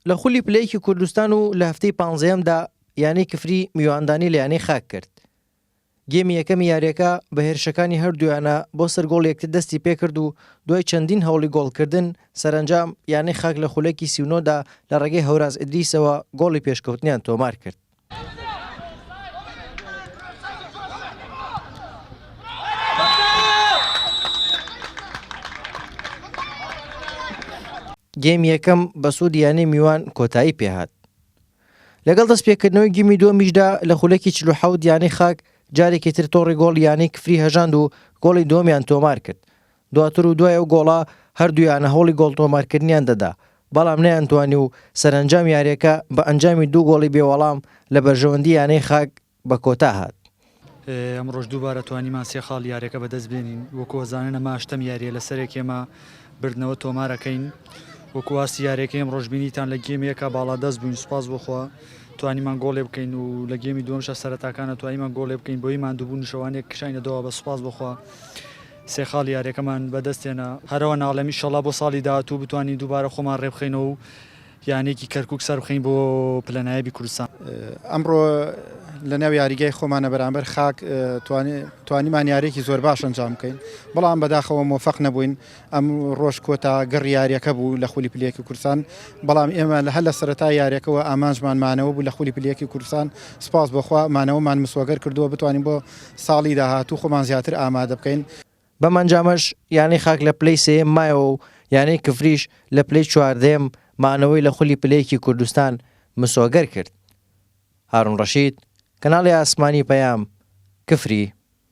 لە خولی پلەیەکی کوردستان و لە هەفتەی 15دا یانەی کفری میواندانی لە یانەی خاک کرد. گێمی یەکەمی یاریەکە بە هێرشەکانی هەردوویانە بۆ سەر گۆڵ یەکتر دەستی پێکرد و دوای چەندین هەوڵی گۆڵکردن سەرنجام یانەی خاک لە خولەکی 39دا لە ڕێگەی هەوراز ئیدریسەوە گۆڵی پێشکەوتنیان تۆمار کرد. گێمی یەکەم بە سوودی یانەی میوان کۆتایی پێهات. لەگەڵ دەستپێکردنەوەی گێمی دووەمیشدا لە خولەکی 47 یانەی خاک جارێکی تر تۆڕی گۆڵ یانەی کفری هەژاند و گۆڵی دووەمیان تۆمار کرد. دواتر و دوای ئەو گۆڵە هەردوویانە هەوڵی گۆڵ تۆمارکردنیان دەدا، بەڵام نەیانتوانی و سەرنجام یاریەکە بە ئەنجامی 2 گۆڵی بێوەڵام لە بەرژەوەندی یانەی خاک بە کۆتا هات. ئەم ڕۆژ دووبارە توانیمان 3 خاڵ یاریەکە بەدەست بێنین. وەکو ئەزانن ئەمە 8ەم یاریە لەسەرێک ئێمە بردنەوە تۆمارەکەین. وەکو واسی یاریەکەی ئەم ڕۆژ بینیتان لە گێمێکە باڵا دەست بووین، سوپاس بۆخوا توانیمان گۆڵێ بکەین و لە گێمی دووەمشە سەرەتاکانە توانیمان گۆڵێ بکەین بۆی ماندووبوون شەوانێک کشاینەدەوە بە سوپاس بۆخوا 3 خاڵ یاریەکەمان بەدەستێنە. هەرەوە ناڵێمی ئینشەڵا بۆ ساڵی داهاتوو بتوانین دووبارە خۆمان ڕێبخەینەوە و یانێکی کەرکووک سەر بخەین بۆ پلەنایەبی کوردستان. ئەمڕۆ لە نێو یاریگای خۆمانە بەرامبەر خاک توانیمان یاریێکی زۆر باش ئەنجام بکەین، بەڵام بەداخەوە مۆفەق نەبووین. ئەم ڕۆژ کۆتا گەڕ یاریەکە بوو لە خولی پلەیەکی کوردستان، بەڵام ئێمە هەر لە سەرەتای یاریەکەەوە ئامانجمان مانەوە بوو لە خولی پلەیەکی کوردستان. سپاس بۆخوا مانەوەمان مسوەگەر کردووە بتوانین بۆ ساڵی داهاتوو خۆمان زیاتر ئامادە بکەین. بەمەنجامەش یانەی خاک لە پلەی 3 مایەوە و یانەی کفریش لە پلەی 14 مانەوەی لە خولی پلەیەکی کوردستان مسوەگەر کرد. هارون ڕەشید، کەناڵی ئاسمانی پەیام، کفری.